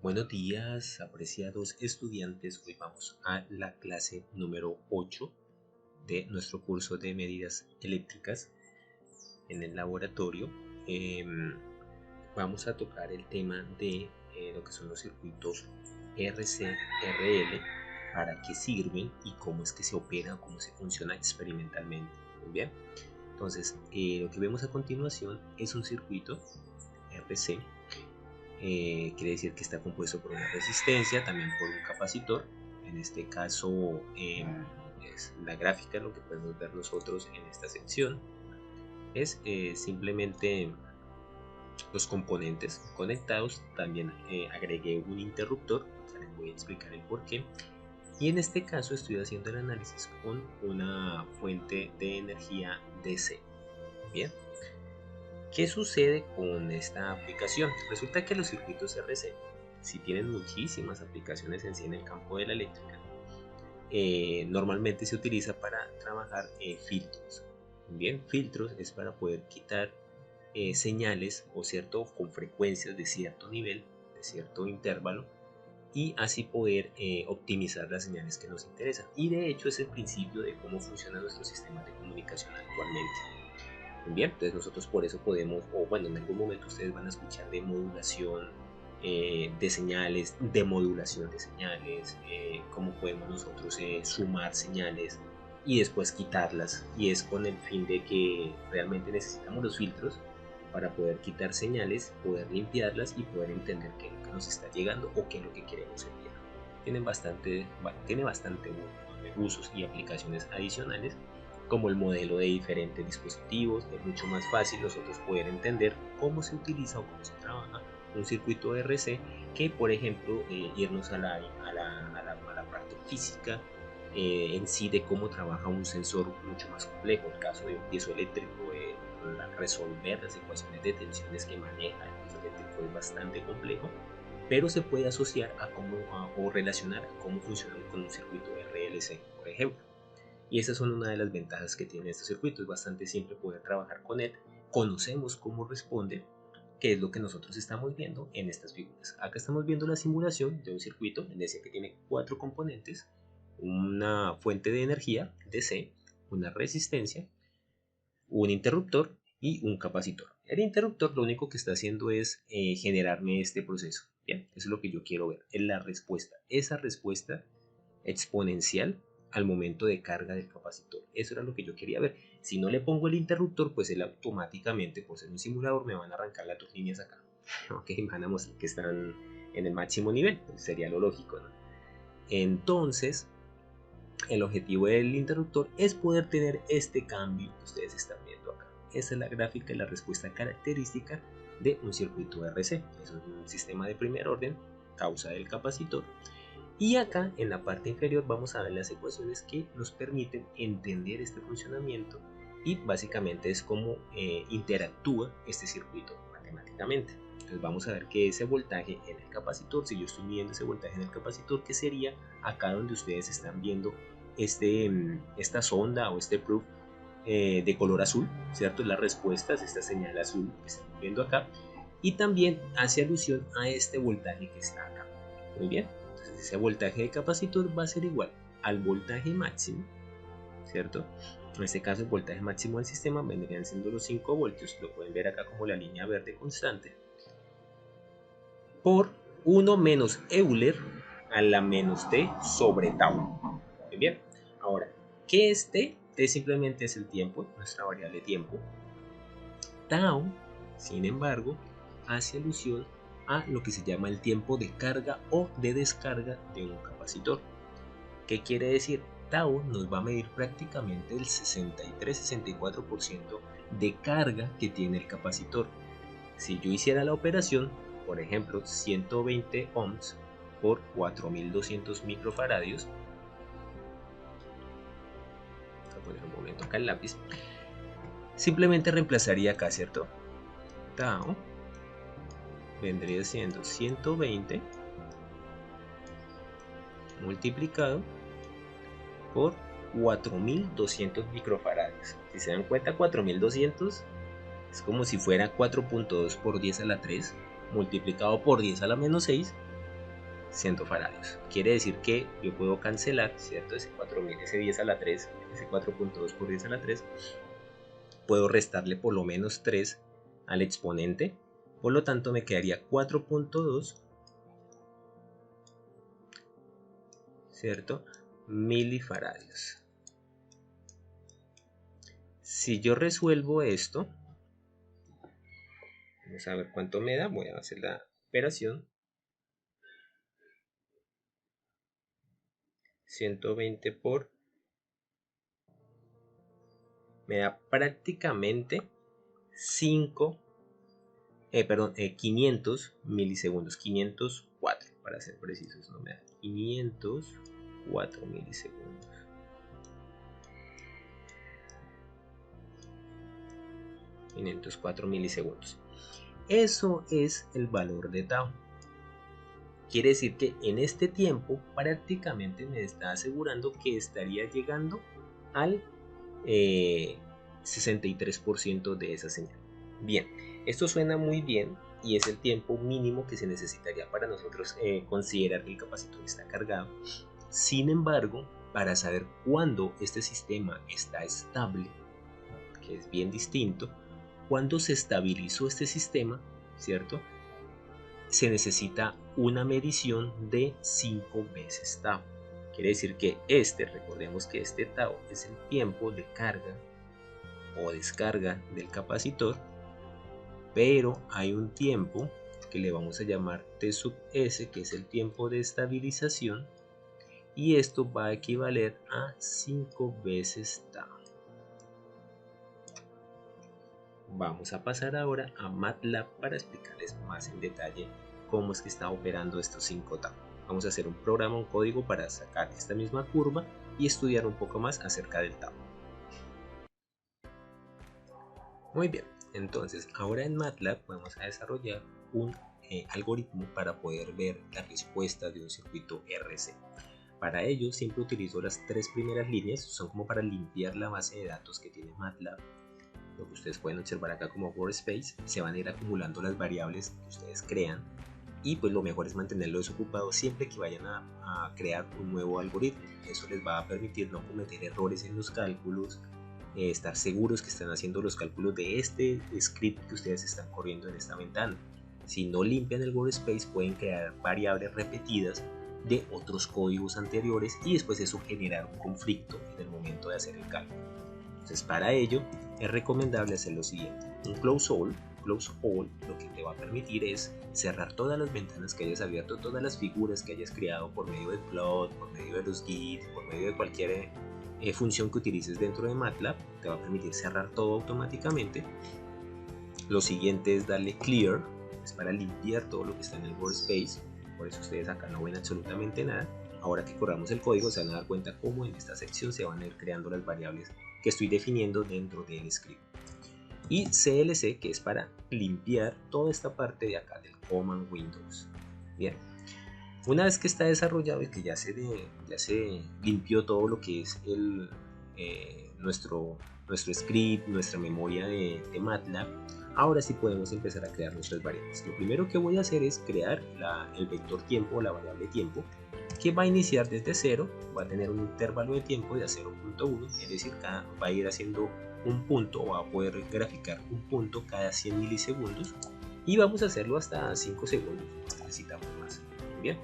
Buenos días, apreciados estudiantes. Hoy vamos a la clase número 8 de nuestro curso de medidas eléctricas en el laboratorio. Vamos a tocar el tema de lo que son los circuitos RC, RL, para qué sirven y cómo es que se opera, cómo se funciona experimentalmente. Muy bien. Entonces, lo que vemos a continuación es un circuito RC. Quiere decir que está compuesto por una resistencia, también por un capacitor. En este caso es la gráfica, lo que podemos ver nosotros en esta sección es simplemente los componentes conectados. También agregué un interruptor, ya les voy a explicar el por qué. Y en este caso estoy haciendo el análisis con una fuente de energía DC. Bien, ¿qué sucede con esta aplicación? Resulta que los circuitos RC, si tienen muchísimas aplicaciones en sí en el campo de la eléctrica, normalmente se utiliza para trabajar filtros. Bien, filtros es para poder quitar señales con frecuencias de cierto nivel, de cierto intervalo, y así poder optimizar las señales que nos interesan. Y de hecho es el principio de cómo funciona nuestro sistema de comunicación actualmente. Bien, entonces nosotros por eso podemos, o bueno, en algún momento ustedes van a escuchar de modulación de señales, de modulación de señales, cómo podemos nosotros sumar señales y después quitarlas, y es con el fin de que realmente necesitamos los filtros para poder quitar señales, poder limpiarlas y poder entender qué es lo que nos está llegando o qué es lo que queremos enviar. Tiene bastante usos y aplicaciones adicionales, como el modelo de diferentes dispositivos. Es mucho más fácil nosotros poder entender cómo se utiliza o cómo se trabaja un circuito RC que, por ejemplo, irnos a la parte física en sí de cómo trabaja un sensor mucho más complejo. El caso de un piezoeléctrico, resolver las ecuaciones de tensiones que maneja el piezoeléctrico es bastante complejo, pero se puede asociar o relacionar a cómo funciona con un circuito RLC, por ejemplo. Y esas son una de las ventajas que tiene este circuito. Es bastante simple poder trabajar con él. Conocemos cómo responde, que es lo que nosotros estamos viendo en estas figuras. Acá estamos viendo la simulación de un circuito. Les decía que tiene 4 componentes: una fuente de energía DC, una resistencia, un interruptor y un capacitor. El interruptor lo único que está haciendo es generarme este proceso. Bien, eso es lo que yo quiero ver, es la respuesta, esa respuesta exponencial al momento de carga del capacitor. Eso era lo que yo quería ver. Si no le pongo el interruptor, pues él automáticamente, por ser un simulador, me van a arrancar las dos líneas acá. Ok, me van a mostrar que están en el máximo nivel, pues sería lo lógico, ¿no? Entonces, el objetivo del interruptor es poder tener este cambio que ustedes están viendo acá. Esa es la gráfica y la respuesta característica de un circuito RC. Es un sistema de primer orden, causa del capacitor. Y acá en la parte inferior vamos a ver las ecuaciones que nos permiten entender este funcionamiento, y básicamente es cómo interactúa este circuito matemáticamente. Entonces vamos a ver que ese voltaje en el capacitor, si yo estoy midiendo ese voltaje en el capacitor, que sería acá donde ustedes están viendo esta sonda o este proof de color azul, ¿cierto? Las respuestas, esta señal azul que estamos viendo acá, y también hace alusión a este voltaje que está acá. Muy bien, entonces ese voltaje de capacitor va a ser igual al voltaje máximo, ¿cierto? En este caso el voltaje máximo del sistema vendrían siendo los 5 voltios, lo pueden ver acá como la línea verde constante, por 1 menos Euler a la menos T sobre tau. Muy bien, ahora, ¿qué es T? T simplemente es el tiempo, nuestra variable tiempo. Tau, sin embargo, hace alusión a lo que se llama el tiempo de carga o de descarga de un capacitor. ¿Qué quiere decir? Tau nos va a medir prácticamente el 63-64% de carga que tiene el capacitor. Si yo hiciera la operación, por ejemplo, 120 ohms por 4200 microfaradios, voy a poner un momento acá el lápiz, simplemente reemplazaría acá, ¿cierto? Tau vendría siendo 120 multiplicado por 4200 microfaradios. Si se dan cuenta, 4200 es como si fuera 4.2 por 10 a la 3 multiplicado por 10 a la menos 6, 100 faradios. Quiere decir que yo puedo cancelar, ¿cierto? Ese 4000, ese 10 a la 3, ese 4.2 por 10 a la 3. Puedo restarle por lo menos 3 al exponente. Por lo tanto, me quedaría 4.2, ¿cierto? Milifaradios. Si yo resuelvo esto, vamos a ver cuánto me da. Voy a hacer la operación. 120 por... me da prácticamente 500 milisegundos. 504 para ser precisos. No me da 504 milisegundos. 504 milisegundos. Eso es el valor de tau. Quiere decir que en este tiempo prácticamente me está asegurando que estaría llegando al 63% de esa señal. Bien, esto suena muy bien y es el tiempo mínimo que se necesitaría para nosotros considerar que el capacitor está cargado. Sin embargo, para saber cuándo este sistema está estable, que es bien distinto, cuando se estabilizó este sistema, ¿cierto? Se necesita una medición de 5 veces tau. Quiere decir que recordemos que este tau es el tiempo de carga o descarga del capacitor, pero hay un tiempo que le vamos a llamar T sub S, que es el tiempo de estabilización, y esto va a equivaler a 5 veces tau. Vamos a pasar ahora a MATLAB para explicarles más en detalle cómo es que está operando estos 5 tau. Vamos a hacer un programa, un código para sacar esta misma curva y estudiar un poco más acerca del tau. Muy bien, entonces ahora en MATLAB vamos a desarrollar un algoritmo para poder ver la respuesta de un circuito RC. Para ello siempre utilizo las 3 primeras líneas, son como para limpiar la base de datos que tiene MATLAB. Lo que ustedes pueden observar acá como workspace, se van a ir acumulando las variables que ustedes crean, y pues lo mejor es mantenerlo desocupado siempre que vayan a crear un nuevo algoritmo. Eso les va a permitir no cometer errores en los cálculos, estar seguros que están haciendo los cálculos de este script que ustedes están corriendo en esta ventana. Si no limpian el workspace, pueden crear variables repetidas de otros códigos anteriores y después eso generar un conflicto en el momento de hacer el cálculo. Entonces, para ello es recomendable hacer lo siguiente: un close all lo que te va a permitir es cerrar todas las ventanas que hayas abierto, todas las figuras que hayas creado por medio del plot, por medio de los git, por medio de cualquier función que utilices dentro de MATLAB. Te va a permitir cerrar todo automáticamente. Lo siguiente es darle clear, es para limpiar todo lo que está en el workspace. Por eso ustedes acá no ven absolutamente nada. Ahora que corramos el código se van a dar cuenta cómo en esta sección se van a ir creando las variables que estoy definiendo dentro del script. Y CLC, que es para limpiar toda esta parte de acá del Command Windows. Bien, una vez que está desarrollado y que ya se limpió todo lo que es nuestro script, nuestra memoria de MATLAB, ahora sí podemos empezar a crear nuestras variables. Lo primero que voy a hacer es crear el vector tiempo o la variable tiempo, que va a iniciar desde 0, va a tener un intervalo de tiempo de 0.1, es decir, va a ir haciendo un punto, va a poder graficar un punto cada 100 milisegundos, y vamos a hacerlo hasta 5 segundos, no necesitamos más. Bien,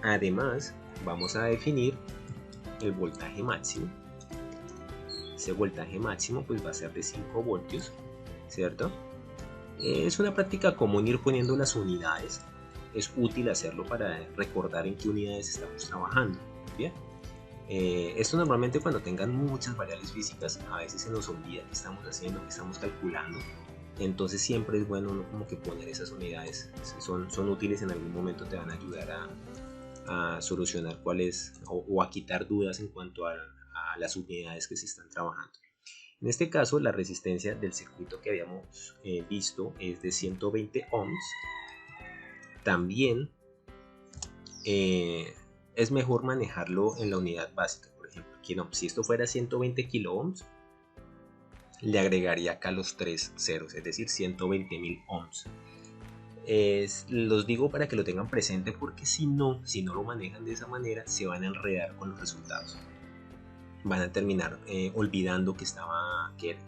además vamos a definir el voltaje máximo. Ese voltaje máximo pues va a ser de 5 voltios, ¿cierto? Es una práctica común ir poniendo las unidades. Es útil hacerlo para recordar en qué unidades estamos trabajando. Bien, esto normalmente cuando tengan muchas variables físicas a veces se nos olvida qué estamos haciendo, qué estamos calculando. Entonces siempre es bueno como que poner esas unidades, son útiles, en algún momento te van a ayudar a solucionar cuáles o a quitar dudas en cuanto a las unidades que se están trabajando. En este caso la resistencia del circuito que habíamos visto es de 120 ohms. También es mejor manejarlo en la unidad básica. Por ejemplo, aquí no, si esto fuera 120 kilo ohms, le agregaría acá los 3 ceros, es decir, 120.000 ohms. Los digo para que lo tengan presente, porque si no lo manejan de esa manera, se van a enredar con los resultados. Van a terminar olvidando que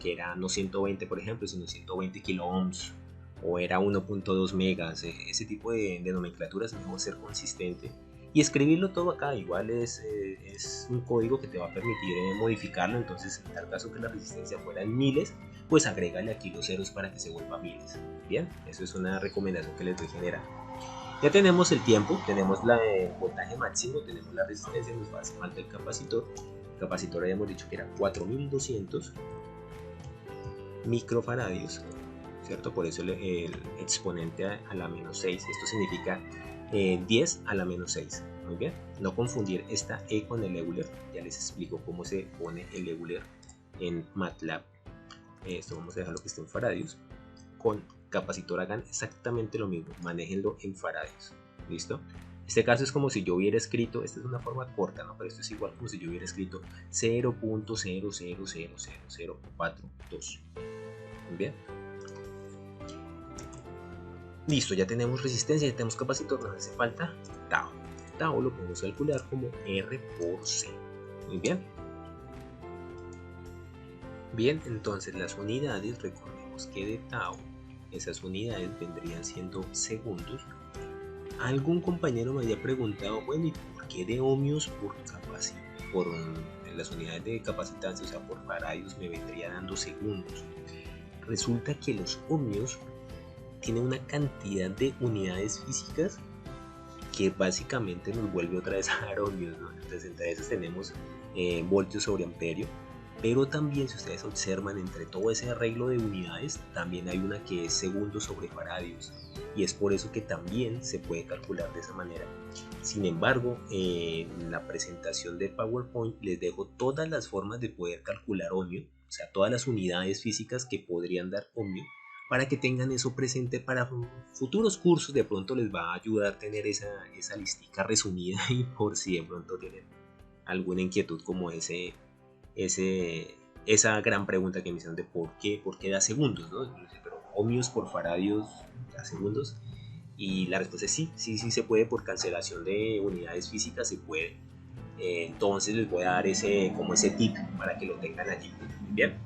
era no 120, por ejemplo, sino 120 kilo ohms, o era 1.2 megas. Ese tipo de nomenclaturas es mejor ser consistente y escribirlo todo acá. Igual es un código que te va a permitir modificarlo. Entonces, en tal caso que la resistencia fuera en miles, pues agrégale aquí los ceros para que se vuelva miles. Bien, eso es una recomendación que les doy general. Ya tenemos el tiempo, tenemos el voltaje máximo, tenemos la resistencia, nos hace falta el capacitor. El capacitor habíamos dicho que era 4200 microfaradios, ¿cierto? Por eso el exponente a la menos 6, esto significa 10 a la menos 6. Muy bien, no confundir esta E con el Euler, ya les explico cómo se pone el Euler en MATLAB. Esto vamos a dejarlo que esté en faradios. Con capacitor hagan exactamente lo mismo, manéjenlo en faradios. ¿Listo? Este caso es como si yo hubiera escrito, esta es una forma corta, ¿no? Pero esto es igual como si yo hubiera escrito 0.000042. Muy bien. Listo, ya tenemos resistencia, ya tenemos capacitor, nos hace falta tau. Tau lo podemos calcular como R por C. Muy bien. Bien, entonces las unidades, recordemos que de tau, esas unidades vendrían siendo segundos. Algún compañero me había preguntado, bueno, ¿y por qué de ohmios por las unidades de capacitancia, o sea, por faradios me vendría dando segundos? Resulta que los ohmios tienen una cantidad de unidades físicas que básicamente nos vuelve otra vez a dar ohmios, ¿no? Entonces, entre esas tenemos voltios sobre amperio, pero también, si ustedes observan, entre todo ese arreglo de unidades, también hay una que es segundos sobre faradios, y es por eso que también se puede calcular de esa manera. Sin embargo, en la presentación de PowerPoint les dejo todas las formas de poder calcular ohmio, o sea, todas las unidades físicas que podrían dar ohmio, para que tengan eso presente para futuros cursos. De pronto les va a ayudar a tener esa listica resumida, y por si de pronto tienen alguna inquietud como esa gran pregunta que me hicieron de por qué da segundos, ¿no? Pero ohmios por faradios da segundos, y la respuesta es sí se puede. Por cancelación de unidades físicas se puede. Entonces les voy a dar ese tip para que lo tengan allí. Bien.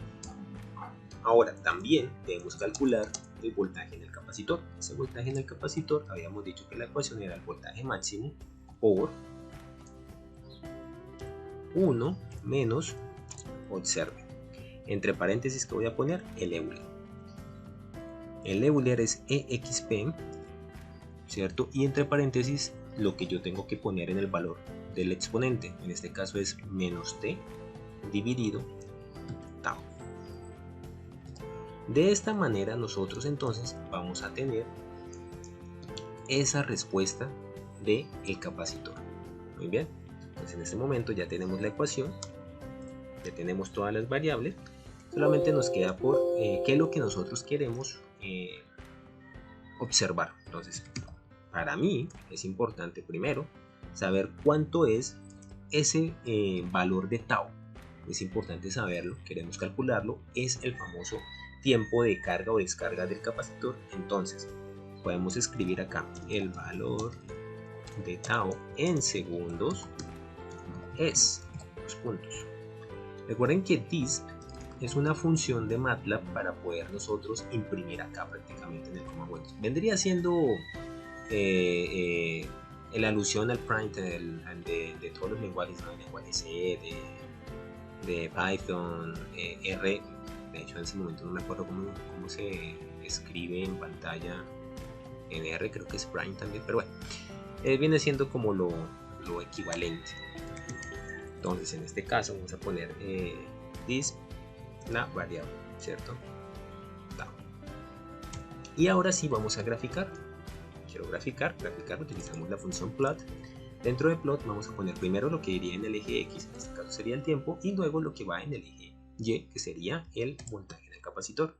Ahora también debemos calcular el voltaje en el capacitor. Ese voltaje en el capacitor, habíamos dicho que la ecuación era el voltaje máximo por 1 menos, observe, entre paréntesis que voy a poner el Euler. El Euler es EXP, ¿cierto? Y entre paréntesis lo que yo tengo que poner en el valor del exponente, en este caso es menos t dividido tau. De esta manera nosotros entonces vamos a tener esa respuesta del capacitor. Muy bien, entonces en este momento ya tenemos la ecuación, ya tenemos todas las variables, solamente nos queda por qué es lo que nosotros queremos observar. Entonces, para mí es importante primero saber cuánto es ese valor de tau. Es importante saberlo, queremos calcularlo, es el famoso tiempo de carga o descarga del capacitor. Entonces podemos escribir acá el valor de tau en segundos es los puntos. Recuerden que disp es una función de MATLAB para poder nosotros imprimir acá prácticamente en el Commonwealth. Vendría siendo la alusión al print de todos los lenguajes, ¿no? El lenguaje C, de Python, R. De hecho, en ese momento no me acuerdo cómo se escribe en pantalla en R, creo que es print también, pero bueno, viene siendo como lo equivalente. Entonces, en este caso vamos a poner this, la variable, ¿cierto? Y ahora sí vamos a graficar. Quiero graficar, utilizamos la función plot. Dentro de plot vamos a poner primero lo que iría en el eje X, en este caso sería el tiempo, y luego lo que va en el eje Y, que sería el voltaje del capacitor.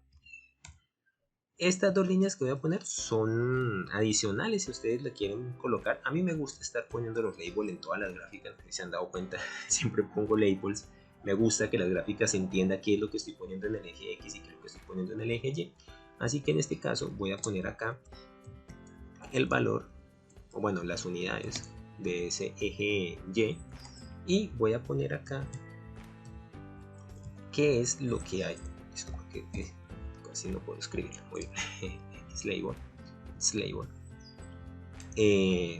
Estas dos líneas que voy a poner son adicionales si ustedes la quieren colocar. A mí me gusta estar poniendo los labels en todas las gráficas, si se han dado cuenta, siempre pongo labels. Me gusta que las gráficas entiendan qué es lo que estoy poniendo en el eje X y qué es lo que estoy poniendo en el eje Y. Así que en este caso voy a poner acá el valor, o bueno, las unidades de ese eje Y, y voy a poner acá qué es lo que hay. Casi no puedo escribirlo muy bien. Label.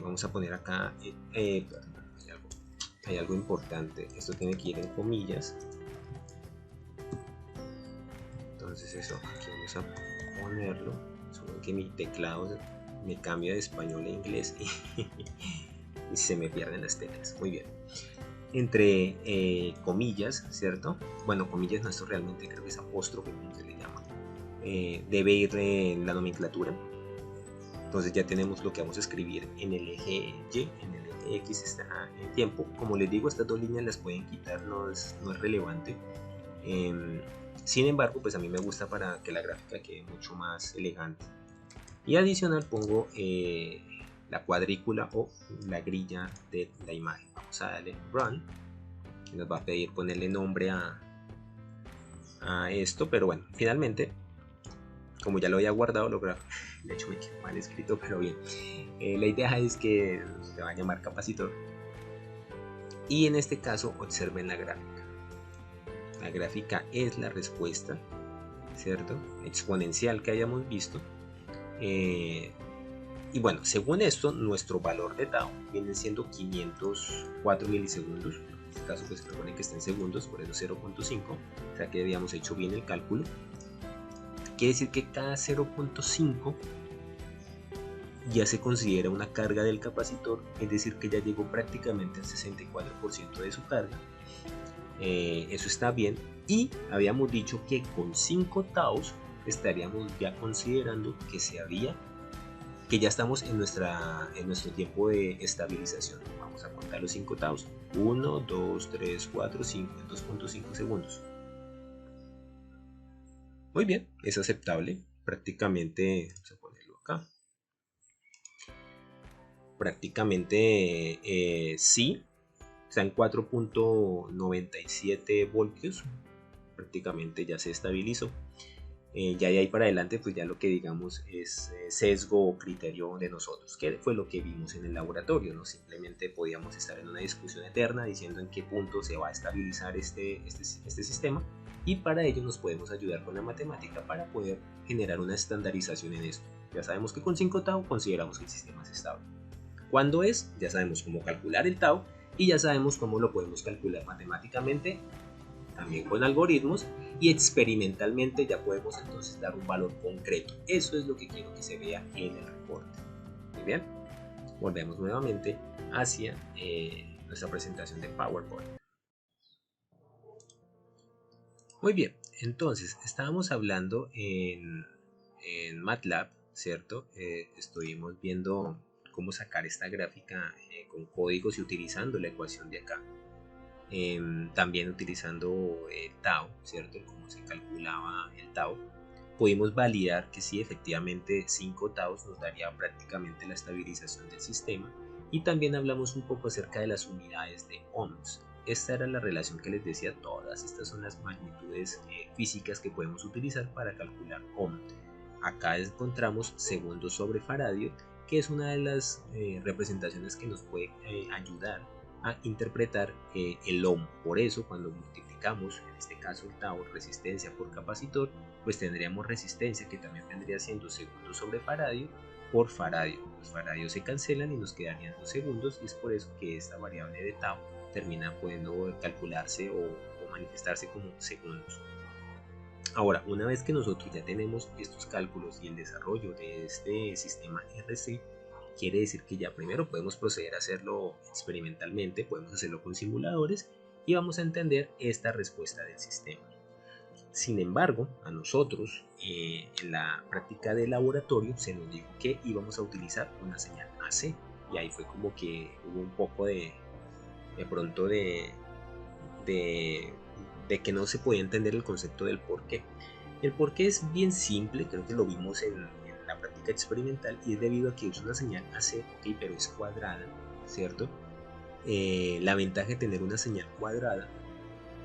Vamos a poner acá, hay algo importante, esto tiene que ir en comillas, entonces eso aquí vamos a ponerlo, solo que mi teclado me cambia de español a inglés y se me pierden las teclas. Muy bien, entre comillas, ¿cierto? Bueno, comillas no, esto realmente creo que es apóstrofe, como se le llama. Debe ir en la nomenclatura. Entonces ya tenemos lo que vamos a escribir en el eje Y, en el eje X está en tiempo. Como les digo, estas dos líneas las pueden quitar, no es relevante. Sin embargo, pues a mí me gusta para que la gráfica quede mucho más elegante. Y adicional pongo la cuadrícula o la grilla de la imagen. Vamos a darle Run, que nos va a pedir ponerle nombre a esto, pero bueno, finalmente, como ya lo había guardado, de hecho me quedó mal escrito, pero bien. La idea es que se va a llamar capacitor. Y en este caso observen la gráfica. La gráfica es la respuesta, ¿cierto? Exponencial que hayamos visto. Y bueno, según esto, nuestro valor de tau viene siendo 504 milisegundos. En este caso, pues propone que está en segundos, por eso 0.5. O sea que habíamos hecho bien el cálculo. Quiere decir que cada 0.5 ya se considera una carga del capacitor, es decir que ya llegó prácticamente al 64% de su carga. Eso está bien, y habíamos dicho que con 5 taus estaríamos ya considerando que ya estamos en nuestro tiempo de estabilización. Vamos a contar los 5 taus: 1, 2, 3, 4, 5, en 2.5 segundos. Muy bien, es aceptable, prácticamente, vamos a ponerlo acá, prácticamente sí, está en 4.97 voltios, prácticamente ya se estabilizó. Ya de ahí para adelante, pues ya lo que digamos es sesgo o criterio de nosotros, que fue lo que vimos en el laboratorio, no simplemente podíamos estar en una discusión eterna diciendo en qué punto se va a estabilizar este sistema, y para ello nos podemos ayudar con la matemática para poder generar una estandarización en esto. Ya sabemos que con 5 tau consideramos que el sistema es estable. ¿Cuándo es? Ya sabemos cómo calcular el tau y ya sabemos cómo lo podemos calcular matemáticamente, también con algoritmos, y experimentalmente ya podemos entonces dar un valor concreto. Eso es lo que quiero que se vea en el reporte. Muy bien, volvemos nuevamente hacia nuestra presentación de PowerPoint. Muy bien, entonces estábamos hablando en MATLAB, ¿cierto? Estuvimos viendo cómo sacar esta gráfica con códigos y utilizando la ecuación de acá. También utilizando el tau, ¿cierto? Cómo se calculaba el tau. Pudimos validar que sí, efectivamente 5 taus nos daría prácticamente la estabilización del sistema, y también hablamos un poco acerca de las unidades de ohms. Esta era la relación que les decía, todas estas son las magnitudes físicas que podemos utilizar para calcular ohm. Acá encontramos segundos sobre faradio, que es una de las representaciones que nos puede ayudar a interpretar el ohm. Por eso cuando multiplicamos, en este caso el tau, resistencia por capacitor, pues tendríamos resistencia, que también vendría siendo segundos sobre faradio, por faradio. Los faradios se cancelan y nos quedarían 2 segundos, y es por eso que esta variable de tau termina pudiendo calcularse o manifestarse como segundos. Ahora, una vez que nosotros ya tenemos estos cálculos y el desarrollo de este sistema RC, quiere decir que ya primero podemos proceder a hacerlo experimentalmente, podemos hacerlo con simuladores y vamos a entender esta respuesta del sistema. Sin embargo, a nosotros en la práctica de laboratorio se nos dijo que íbamos a utilizar una señal AC, y ahí fue como que hubo un poco de pronto de que no se podía entender el concepto del porqué. El porqué es bien simple, creo que lo vimos en la práctica experimental, y es debido a que es una señal AC, ok, pero es cuadrada, ¿cierto? La ventaja de tener una señal cuadrada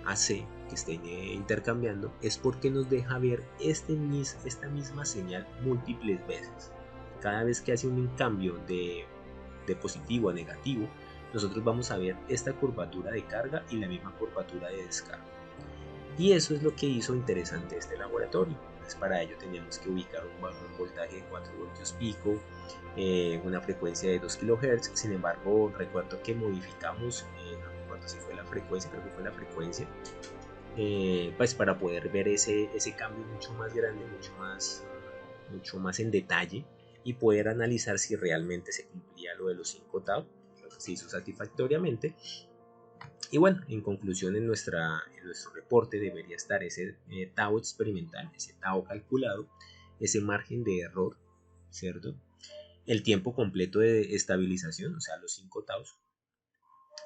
AC que estén intercambiando es porque nos deja ver esta misma señal múltiples veces. cada vez que hace un cambio de positivo a negativo, nosotros vamos a ver esta curvatura de carga y la misma curvatura de descarga. Y eso es lo que hizo interesante este laboratorio. Entonces, para ello teníamos que ubicar un voltaje de 4 voltios pico, una frecuencia de 2 kHz. Sin embargo, recuerdo que modificamos, no recuerdo si fue la frecuencia, creo que fue la frecuencia, pues para poder ver ese cambio mucho más grande, mucho más en detalle, y poder analizar si realmente se cumplía lo de los 5 tau. Se hizo satisfactoriamente. Y bueno, en conclusión, en nuestro reporte debería estar ese tau experimental, ese tau calculado, ese margen de error, ¿cierto? El tiempo completo de estabilización, o sea, los 5 taus,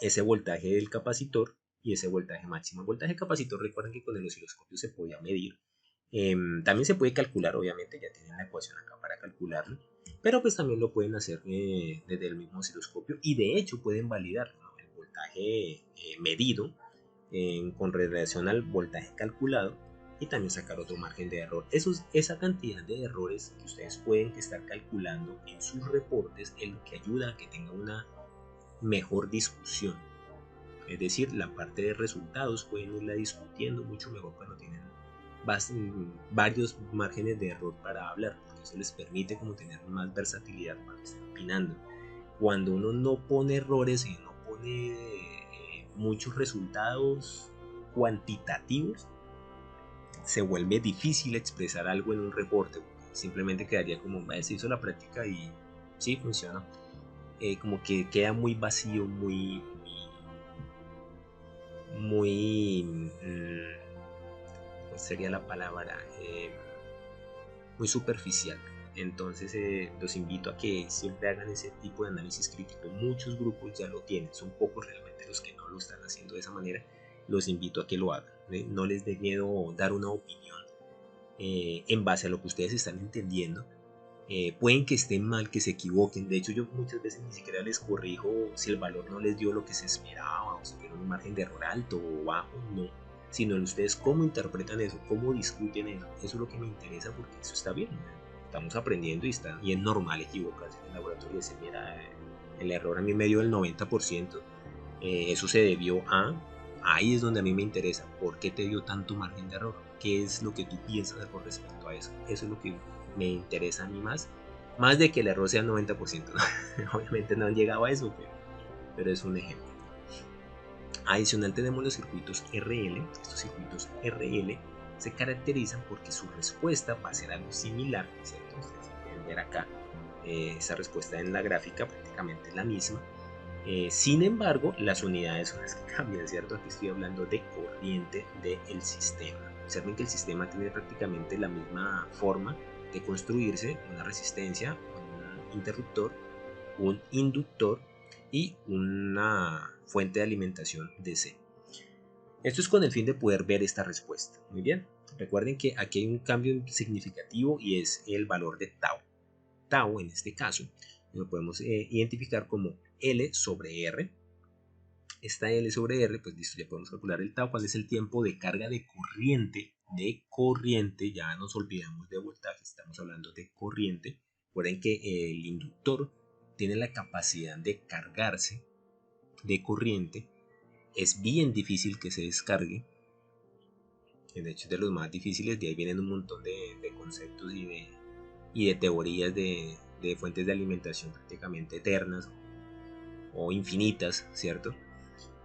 ese voltaje del capacitor y ese voltaje máximo. El voltaje capacitor, recuerden que con el osciloscopio se podía medir. También se puede calcular, obviamente, ya tienen la ecuación acá para calcularlo, pero pues también lo pueden hacer desde el mismo osciloscopio, y de hecho pueden validar, ¿no?, el voltaje medido con relación al voltaje calculado, y también sacar otro margen de error. Esa cantidad de errores que ustedes pueden estar calculando en sus reportes es lo que ayuda a que tenga una mejor discusión. Es decir, la parte de resultados pueden irla discutiendo mucho mejor cuando tienen varios márgenes de error para hablar, porque eso les permite como tener más versatilidad cuando están opinando. Cuando uno no pone errores y no pone muchos resultados cuantitativos, se vuelve difícil expresar algo en un reporte. Simplemente quedaría como, se hizo la práctica y sí, funciona. Como que queda muy vacío, muy ¿cuál sería la palabra? Muy superficial. Entonces los invito a que siempre hagan ese tipo de análisis crítico. Muchos grupos ya lo tienen, son pocos realmente los que no lo están haciendo de esa manera. Los invito a que lo hagan. No les dé miedo dar una opinión en base a lo que ustedes están entendiendo. Pueden que estén mal, que se equivoquen. De hecho, yo muchas veces ni siquiera les corrijo si el valor no les dio lo que se esperaba, o si tienen un margen de error alto o bajo, no. Sino en ustedes cómo interpretan eso, cómo discuten eso. Eso es lo que me interesa, porque eso está bien. Estamos aprendiendo y es normal equivocarse en el laboratorio y decir, mira, el error a mí me dio el 90%. Eso se debió a... Ahí es donde a mí me interesa. ¿Por qué te dio tanto margen de error? ¿Qué es lo que tú piensas con respecto a eso? Eso es lo que me interesa a mí más de que el error sea el 90%, ¿no? Obviamente no han llegado a eso, pero es un ejemplo. Adicional tenemos los circuitos RL. Estos circuitos RL se caracterizan porque su respuesta va a ser algo similar, ¿cierto? Ustedes pueden ver acá esa respuesta en la gráfica, prácticamente la misma. Sin embargo, las unidades son las que cambian, ¿cierto? Aquí estoy hablando de corriente del sistema. Observen que el sistema tiene prácticamente la misma forma de construirse: una resistencia, un interruptor, un inductor y una fuente de alimentación DC. Esto es con el fin de poder ver esta respuesta. Muy bien, recuerden que aquí hay un cambio significativo y es el valor de tau. Tau, en este caso, lo podemos identificar como L sobre R. Esta L sobre R, pues listo, ya podemos calcular el tau. ¿Cuál es el tiempo de carga de corriente? Ya nos olvidamos de voltaje, estamos hablando de corriente. Recuerden que el inductor tiene la capacidad de cargarse de corriente. Es bien difícil que se descargue. De hecho, es de los más difíciles. De ahí vienen un montón de conceptos y de teorías de fuentes de alimentación prácticamente eternas o infinitas, ¿cierto?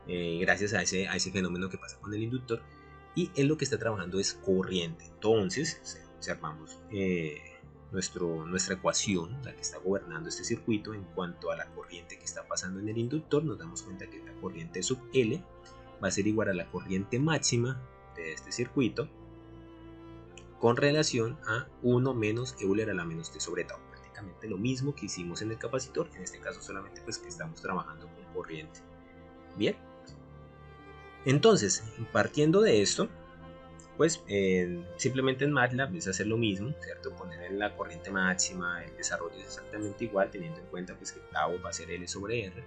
Gracias a ese fenómeno que pasa con el inductor. Y él lo que está trabajando es corriente. Entonces, observamos nuestra ecuación, la que está gobernando este circuito en cuanto a la corriente que está pasando en el inductor. Nos damos cuenta que la corriente sub L va a ser igual a la corriente máxima de este circuito con relación a 1 menos Euler a la menos T sobre tau. Prácticamente lo mismo que hicimos en el capacitor, en este caso solamente pues que estamos trabajando con corriente. Bien, entonces partiendo de esto, pues simplemente en MATLAB es hacer lo mismo, ¿cierto? Poner en la corriente máxima, el desarrollo es exactamente igual, teniendo en cuenta pues que tau va a ser L sobre R.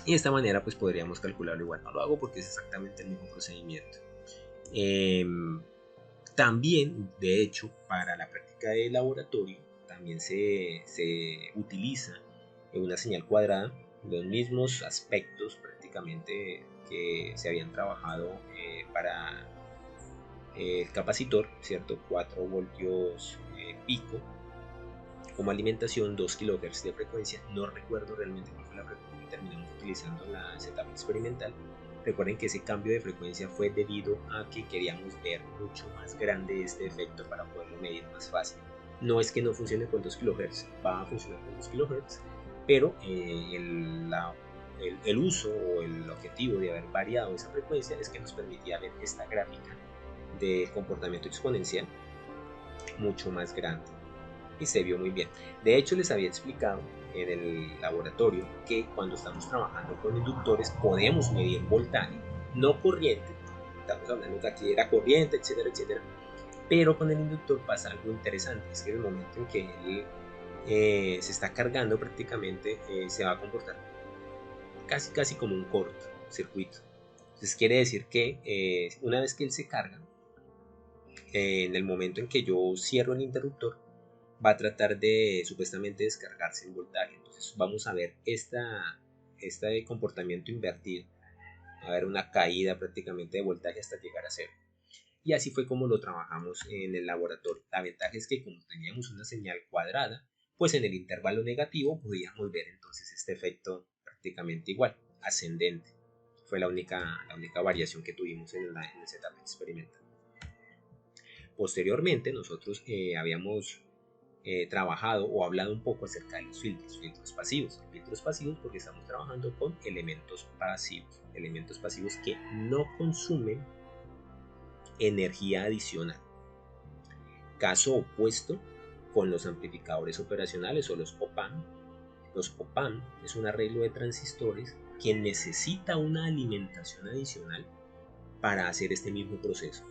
Y de esta manera pues podríamos calcularlo igual. No lo hago porque es exactamente el mismo procedimiento. También, de hecho, para la práctica de laboratorio, también se utiliza una señal cuadrada, los mismos aspectos prácticamente que se habían trabajado para el capacitor, ¿cierto? 4 voltios pico como alimentación, 2 kHz de frecuencia. No recuerdo realmente cuál fue la frecuencia que terminamos utilizando en la setup experimental. Recuerden que ese cambio de frecuencia fue debido a que queríamos ver mucho más grande este efecto para poderlo medir más fácil. No es que no funcione con 2 kHz, va a funcionar con 2 kHz, pero el uso o el objetivo de haber variado esa frecuencia es que nos permitía ver esta gráfica de comportamiento exponencial mucho más grande y se vio muy bien. De hecho, les había explicado en el laboratorio que cuando estamos trabajando con inductores podemos medir voltaje, no corriente. Estamos hablando que aquí era corriente, etcétera, etcétera. Pero con el inductor pasa algo interesante, es que en el momento en que él se está cargando prácticamente se va a comportar casi como un cortocircuito. Entonces quiere decir que una vez que él se carga, en el momento en que yo cierro el interruptor, va a tratar de supuestamente descargarse el voltaje. Entonces vamos a ver este comportamiento invertido, va a haber una caída prácticamente de voltaje hasta llegar a cero. Y así fue como lo trabajamos en el laboratorio. La ventaja es que como teníamos una señal cuadrada, pues en el intervalo negativo podíamos ver entonces este efecto prácticamente igual, ascendente. Fue la única variación que tuvimos en el setup experimental. Posteriormente nosotros habíamos trabajado o hablado un poco acerca de los filtros pasivos. Filtros pasivos porque estamos trabajando con elementos pasivos que no consumen energía adicional. Caso opuesto con los amplificadores operacionales o los OP-Amp. Los OP-Amp es un arreglo de transistores que necesita una alimentación adicional para hacer este mismo proceso.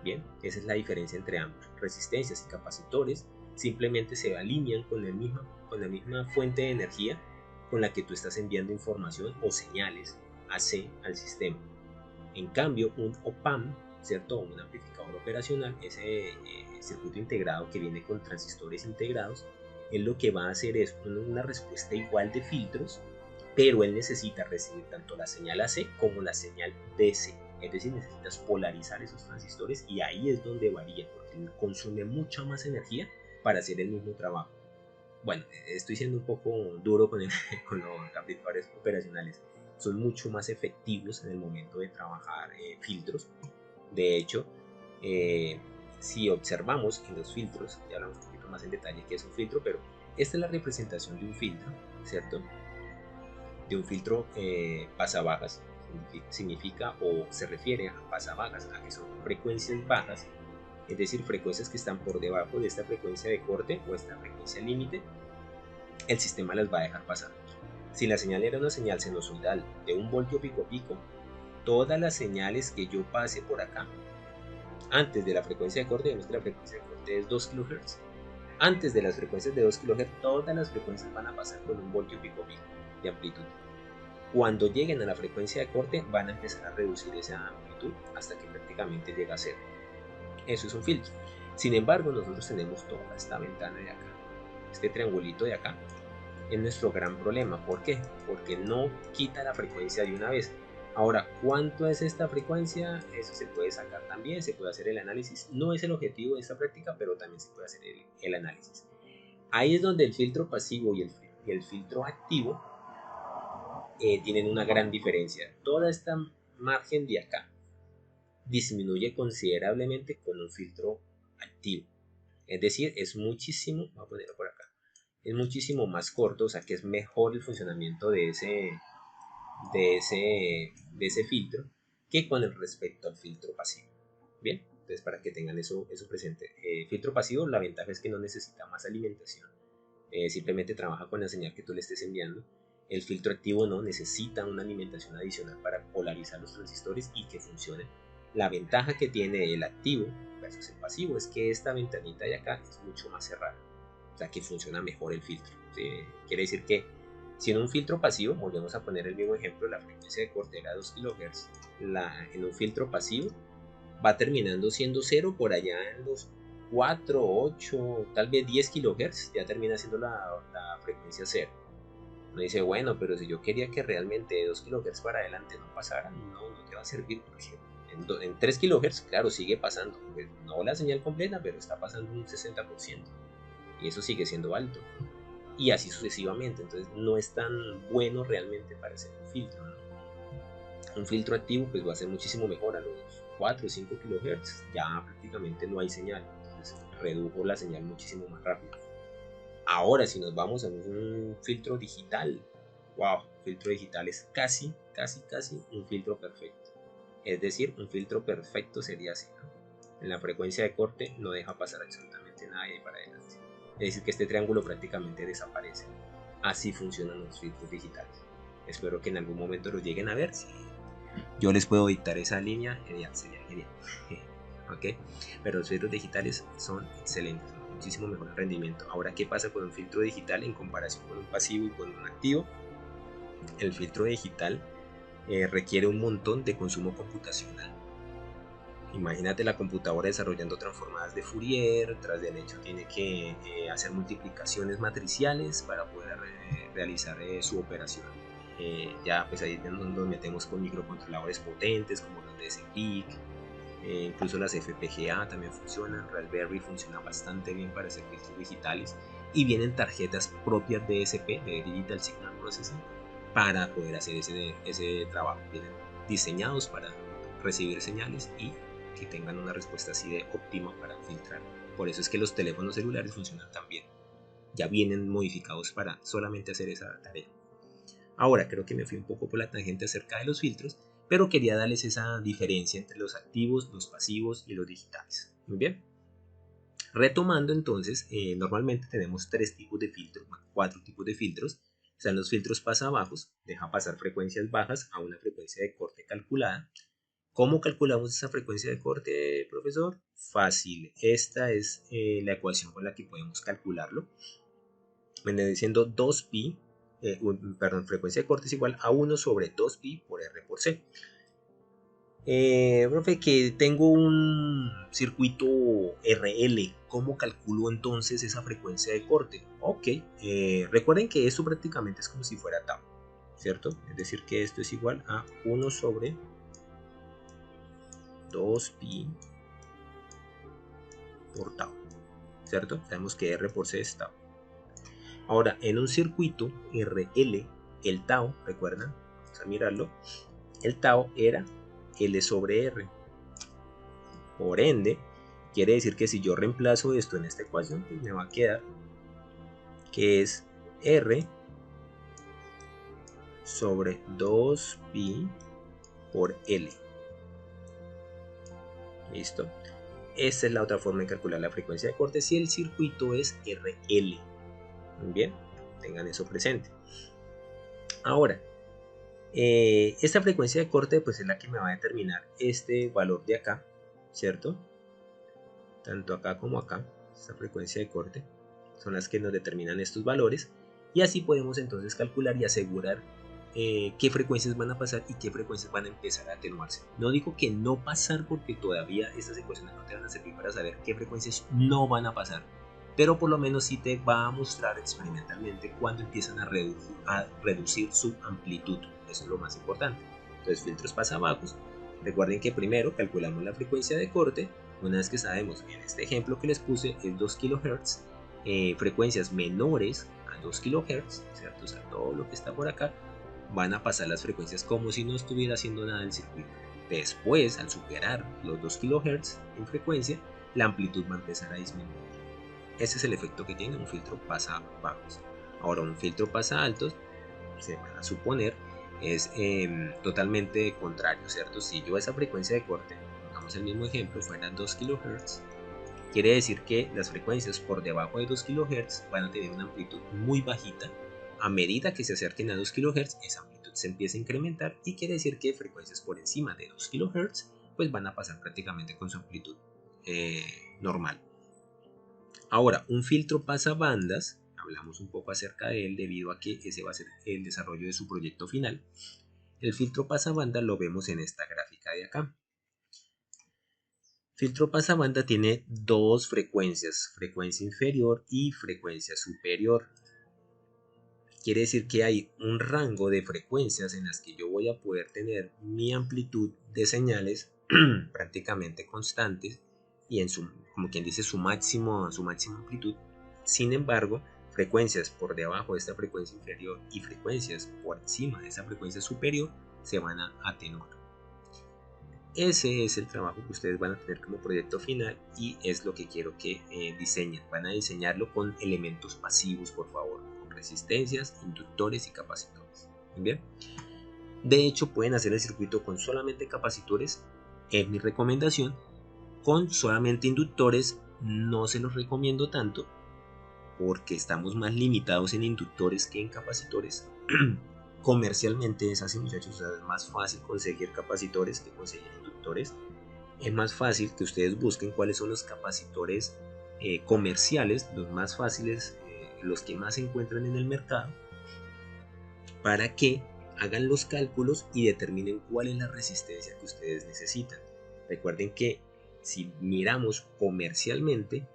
Bien, esa es la diferencia entre ambos. Resistencias y capacitores simplemente se alinean con la misma fuente de energía con la que tú estás enviando información o señales AC al sistema. En cambio, un OP-Amp, ¿cierto? Un amplificador operacional, ese circuito integrado que viene con transistores integrados, él lo que va a hacer es una respuesta igual de filtros, pero él necesita recibir tanto la señal AC como la señal DC. Es decir, necesitas polarizar esos transistores y ahí es donde varía, porque consume mucha más energía para hacer el mismo trabajo. Bueno, estoy siendo un poco duro con los amplificadores operacionales. Son mucho más efectivos en el momento de trabajar filtros. De hecho, si observamos en los filtros, ya hablamos un poquito más en detalle qué es un filtro, pero esta es la representación de un filtro, ¿cierto? De un filtro pasabajas. Significa o se refiere a pasabajas, a que son frecuencias bajas, es decir, frecuencias que están por debajo de esta frecuencia de corte o esta frecuencia límite, el sistema las va a dejar pasar. Si la señal era una señal sinusoidal de 1 voltio pico a pico, todas las señales que yo pase por acá, antes de la frecuencia de corte, vemos que la frecuencia de corte es 2 kHz, antes de las frecuencias de 2 kHz, todas las frecuencias van a pasar con 1 voltio pico a pico de amplitud. Cuando lleguen a la frecuencia de corte van a empezar a reducir esa amplitud hasta que prácticamente llega a cero. Eso es un filtro. Sin embargo, nosotros tenemos toda esta ventana de acá, este triangulito de acá, es nuestro gran problema. ¿Por qué? Porque no quita la frecuencia de una vez. Ahora, ¿cuánto es esta frecuencia? Eso se puede sacar también, se puede hacer el análisis. No es el objetivo de esta práctica, pero también se puede hacer el análisis. Ahí es donde el filtro pasivo y el filtro activo tienen una gran diferencia. Toda esta margen de acá disminuye considerablemente con un filtro activo. Es decir, es muchísimo, voy a ponerlo por acá, es muchísimo más corto, o sea que es mejor el funcionamiento de ese filtro que con el respecto al filtro pasivo. Bien, entonces para que tengan eso presente. Filtro pasivo, la ventaja es que no necesita más alimentación, simplemente trabaja con la señal que tú le estés enviando. El filtro activo no necesita una alimentación adicional para polarizar los transistores y que funcione. La ventaja que tiene el activo versus el pasivo es que esta ventanita de acá es mucho más cerrada, o sea que funciona mejor el filtro. ¿Sí? Quiere decir que si en un filtro pasivo, volvemos a poner el mismo ejemplo, la frecuencia de corte era 2 kHz, en un filtro pasivo va terminando siendo 0 por allá en los 4, 8, tal vez 10 kHz, ya termina siendo la frecuencia cero. Uno dice, bueno, pero si yo quería que realmente de 2 kHz para adelante no pasara, no te va a servir, porque en 3 kHz, claro, sigue pasando. Pues no la señal completa, pero está pasando un 60%. Y eso sigue siendo alto. Y así sucesivamente. Entonces no es tan bueno realmente para hacer un filtro, ¿no? Un filtro activo pues va a ser muchísimo mejor. A los 4 o 5 kHz ya prácticamente no hay señal. Entonces redujo la señal muchísimo más rápido. Ahora, si nos vamos a un filtro digital, wow, filtro digital es casi un filtro perfecto. Es decir, un filtro perfecto sería así, ¿no? En la frecuencia de corte no deja pasar absolutamente nada de ahí para adelante. Es decir, que este triángulo prácticamente desaparece. Así funcionan los filtros digitales. Espero que en algún momento lo lleguen a ver. Si yo les puedo dictar esa línea, genial, sería genial. ¿Ok? Pero los filtros digitales son excelentes, muchísimo mejor rendimiento. Ahora, ¿qué pasa con un filtro digital en comparación con un pasivo y con un activo? El filtro digital requiere un montón de consumo computacional. Imagínate la computadora desarrollando transformadas de Fourier, tras del hecho tiene que hacer multiplicaciones matriciales para poder realizar su operación. Ya pues ahí nos metemos con microcontroladores potentes como los de SPIC, incluso las FPGA también funcionan. Raspberry funciona bastante bien para hacer filtros digitales y vienen tarjetas propias de DSP, de Digital Signal Processing, para poder hacer ese trabajo. Vienen diseñados para recibir señales y que tengan una respuesta así de óptima para filtrar. Por eso es que los teléfonos celulares funcionan tan bien. Ya vienen modificados para solamente hacer esa tarea. Ahora creo que me fui un poco por la tangente acerca de los filtros, pero quería darles esa diferencia entre los activos, los pasivos y los digitales. Muy bien. Retomando entonces, normalmente tenemos 3 tipos de filtros, 4 tipos de filtros. Están los filtros pasabajos, deja pasar frecuencias bajas a una frecuencia de corte calculada. ¿Cómo calculamos esa frecuencia de corte, profesor? Fácil. Esta es la ecuación con la que podemos calcularlo. Viene diciendo 2pi, frecuencia de corte es igual a 1 sobre 2pi por R por C. Profe, que tengo un circuito RL, ¿cómo calculo entonces esa frecuencia de corte? Ok, recuerden que esto prácticamente es como si fuera tau, ¿cierto? Es decir, que esto es igual a 1 sobre 2pi por tau, ¿cierto? Sabemos que R por C es tau. Ahora, en un circuito RL, el tau, recuerdan, vamos a mirarlo, el tau era L sobre R. Por ende, quiere decir que si yo reemplazo esto en esta ecuación, pues me va a quedar que es R sobre 2pi por L. ¿Listo? Esta es la otra forma de calcular la frecuencia de corte si el circuito es RL. Muy bien, tengan eso presente. Ahora, esta frecuencia de corte pues es la que me va a determinar este valor de acá, ¿cierto? Tanto acá como acá, esta frecuencia de corte son las que nos determinan estos valores y así podemos entonces calcular y asegurar qué frecuencias van a pasar y qué frecuencias van a empezar a atenuarse. No digo que no pasar porque todavía estas ecuaciones no te van a servir para saber qué frecuencias no van a pasar, pero por lo menos sí te va a mostrar experimentalmente cuando empiezan a reducir su amplitud. Eso es lo más importante. Entonces, filtros pasabajos. Recuerden que primero calculamos la frecuencia de corte. Una vez que sabemos, en este ejemplo que les puse es 2 kHz, frecuencias menores a 2 kHz, ¿cierto? O sea, todo lo que está por acá van a pasar las frecuencias como si no estuviera haciendo nada el circuito. Después, al superar los 2 kHz en frecuencia, la amplitud va a empezar a disminuir. Ese es el efecto que tiene un filtro pasa bajos. Ahora, un filtro pasa altos, se van a suponer, es totalmente contrario, ¿cierto? Si yo esa frecuencia de corte, pongamos el mismo ejemplo, fuera 2 kHz, quiere decir que las frecuencias por debajo de 2 kHz van a tener una amplitud muy bajita. A medida que se acerquen a 2 kHz, esa amplitud se empieza a incrementar y quiere decir que frecuencias por encima de 2 kHz pues van a pasar prácticamente con su amplitud normal. Ahora, un filtro pasabandas, hablamos un poco acerca de él debido a que ese va a ser el desarrollo de su proyecto final. El filtro pasabanda lo vemos en esta gráfica de acá. Filtro pasabanda tiene dos frecuencias, frecuencia inferior y frecuencia superior. Quiere decir que hay un rango de frecuencias en las que yo voy a poder tener mi amplitud de señales prácticamente constantes y en su, como quien dice, su máxima amplitud. Sin embargo, frecuencias por debajo de esta frecuencia inferior y frecuencias por encima de esa frecuencia superior se van a atenuar. Ese es el trabajo que ustedes van a tener como proyecto final y es lo que quiero que diseñen. Van a diseñarlo con elementos pasivos, por favor, con resistencias, inductores y capacitores. Bien. De hecho, pueden hacer el circuito con solamente capacitores, es mi recomendación. Con solamente inductores no se los recomiendo tanto porque estamos más limitados en inductores que en capacitores. Comercialmente es así, muchachos, o sea, es más fácil conseguir capacitores que conseguir inductores. Es más fácil que ustedes busquen cuáles son los capacitores comerciales, los más fáciles, los que más se encuentran en el mercado, para que hagan los cálculos y determinen cuál es la resistencia que ustedes necesitan. Recuerden que si miramos comercialmente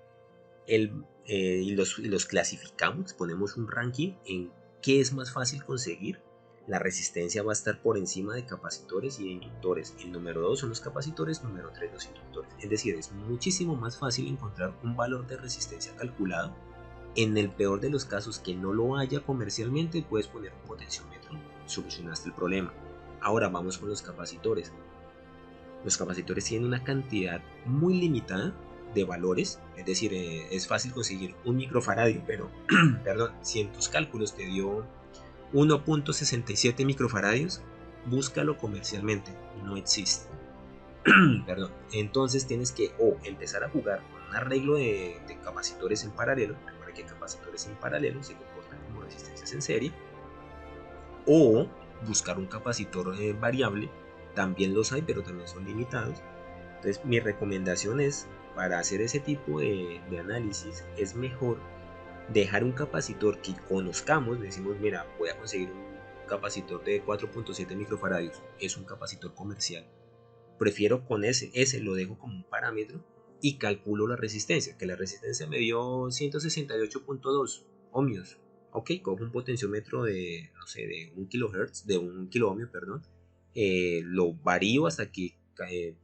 y los clasificamos, ponemos un ranking en qué es más fácil conseguir, la resistencia va a estar por encima de capacitores y de inductores. El número 2 son los capacitores, número 3 los inductores. Es decir, es muchísimo más fácil encontrar un valor de resistencia calculado. En el peor de los casos que no lo haya comercialmente, puedes poner un potenciómetro, solucionaste el problema. Ahora vamos con los capacitores. Los capacitores tienen una cantidad muy limitada de valores, es decir, es fácil conseguir un microfaradio, pero perdón, si en tus cálculos te dio 1.67 microfaradios, búscalo comercialmente, no existe. Perdón. Entonces tienes que o empezar a jugar con un arreglo de capacitores en paralelo, recuerda que capacitores en paralelo se comportan como resistencias en serie, o buscar un capacitor variable, también los hay, pero también son limitados. Entonces mi recomendación es, para hacer ese tipo de análisis, es mejor dejar un capacitor que conozcamos. Decimos, mira, voy a conseguir un capacitor de 4.7 microfaradios, es un capacitor comercial, prefiero con ese lo dejo como un parámetro y calculo la resistencia, que la resistencia me dio 168.2 ohmios. Ok, cojo un potenciómetro de, no sé, de 1 kHz, de 1 kiloohmio, perdón, lo varío hasta que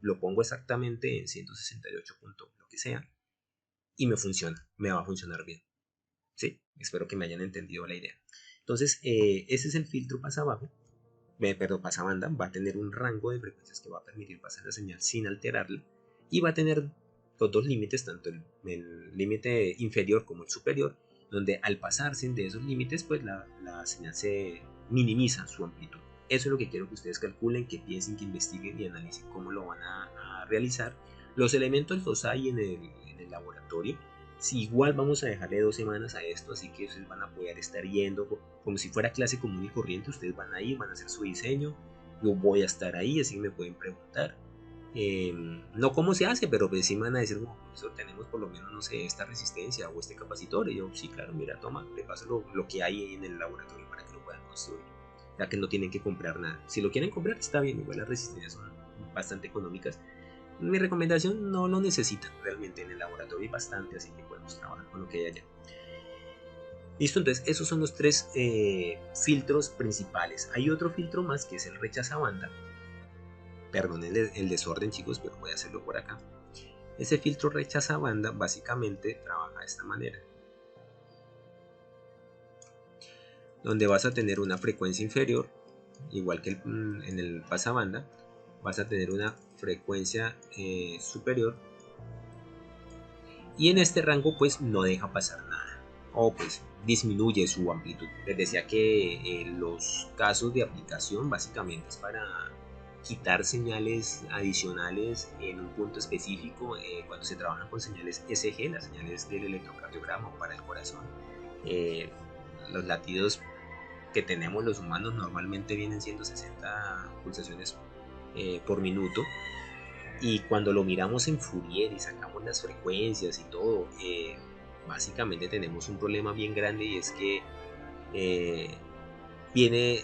lo pongo exactamente en 168 lo que sea, y me funciona, me va a funcionar bien. Sí, espero que me hayan entendido la idea. Entonces, ese es el filtro pasabajo, pasabanda. Va a tener un rango de frecuencias que va a permitir pasar la señal sin alterarla, y va a tener los dos límites, tanto el límite inferior como el superior, donde al pasarse de esos límites, pues la señal se minimiza su amplitud. Eso es lo que quiero que ustedes calculen, que piensen, que investiguen y analicen cómo lo van a realizar. Los elementos los hay en el laboratorio. Si igual vamos a dejarle 2 semanas a esto, así que ustedes van a poder estar yendo como si fuera clase común y corriente. Ustedes van a ir, van a hacer su diseño, yo voy a estar ahí, así que me pueden preguntar. No cómo se hace, pero pues sí me van a decir, como profesor, tenemos por lo menos, no sé, esta resistencia o este capacitor. Y yo, sí, claro, mira, toma, le paso lo que hay en el laboratorio para que lo puedan construir, ya que no tienen que comprar nada. Si lo quieren comprar, está bien, igual las resistencias son bastante económicas. Mi recomendación, no lo necesitan realmente, en el laboratorio hay bastante, así que podemos trabajar con lo que hay allá. Listo, entonces esos son los tres filtros principales. Hay otro filtro más que es el rechazabanda. Perdonen el desorden, chicos, pero voy a hacerlo por acá. Ese filtro rechazabanda básicamente trabaja de esta manera, donde vas a tener una frecuencia inferior, igual que en el pasabanda, vas a tener una frecuencia superior, y en este rango pues no deja pasar nada, o pues disminuye su amplitud. Les decía que los casos de aplicación básicamente es para quitar señales adicionales en un punto específico, cuando se trabajan con señales ECG, las señales del electrocardiograma o para el corazón. Los latidos que tenemos los humanos normalmente vienen siendo 60 pulsaciones por minuto, y cuando lo miramos en Fourier y sacamos las frecuencias y todo, básicamente tenemos un problema bien grande, y es que viene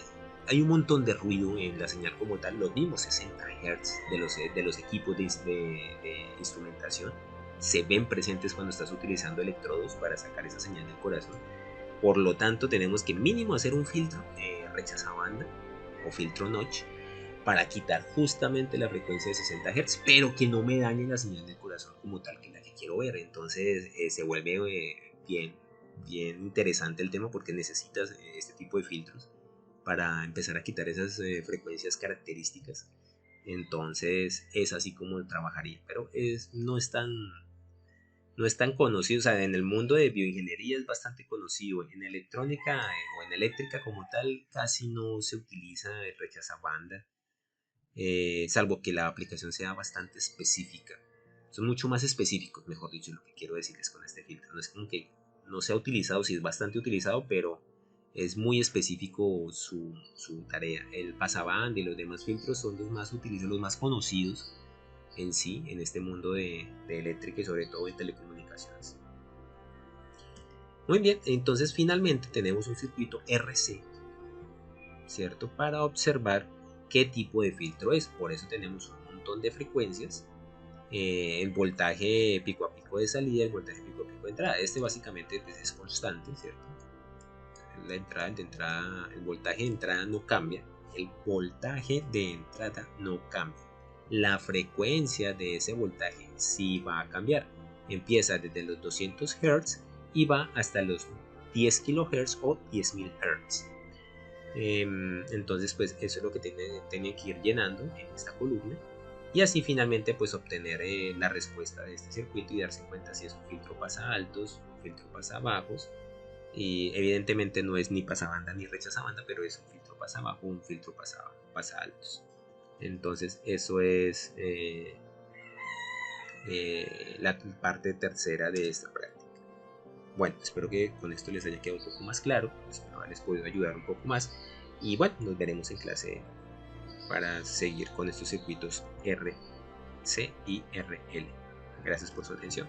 hay un montón de ruido en la señal como tal. Los mismos 60 Hz de los equipos de instrumentación se ven presentes cuando estás utilizando electrodos para sacar esa señal del corazón. Por lo tanto, tenemos que mínimo hacer un filtro rechazabanda o filtro notch para quitar justamente la frecuencia de 60 Hz, pero que no me dañe la señal del corazón como tal, que es la que quiero ver. Entonces se vuelve bien interesante el tema, porque necesitas este tipo de filtros para empezar a quitar esas frecuencias características. Entonces es así como trabajaría, pero no es tan conocido. O sea, en el mundo de bioingeniería es bastante conocido. En electrónica o en eléctrica como tal casi no se utiliza el rechazabanda, salvo que la aplicación sea bastante específica. Son mucho más específicos, mejor dicho, lo que quiero decirles con este filtro. No es como que no sea utilizado, sí es bastante utilizado, pero es muy específico su tarea. El pasaband y los demás filtros son los más utilizados, los más conocidos en sí, en este mundo de eléctrica y sobre todo de telecomunicaciones. Muy bien, entonces finalmente tenemos un circuito RC, ¿cierto? Para observar qué tipo de filtro es. Por eso tenemos un montón de frecuencias, el voltaje pico a pico de salida, el voltaje pico a pico de entrada. Este básicamente pues, es constante, ¿cierto? El voltaje de entrada no cambia, el voltaje de entrada no cambia. La frecuencia de ese voltaje sí va a cambiar. Empieza desde los 200 Hz y va hasta los 10 kHz o 10.000 Hz. Entonces pues eso es lo que tiene que ir llenando en esta columna, y así finalmente pues obtener la respuesta de este circuito y darse cuenta si es un filtro pasa altos, un filtro pasa bajos. Y evidentemente no es ni pasabanda ni rechazabanda, pero es un filtro pasa bajo, un filtro pasa altos. Entonces eso es la parte tercera de esta práctica. Bueno, espero que con esto les haya quedado un poco más claro, espero haberles podido ayudar un poco más, y bueno, nos veremos en clase para seguir con estos circuitos RC y RL. Gracias por su atención.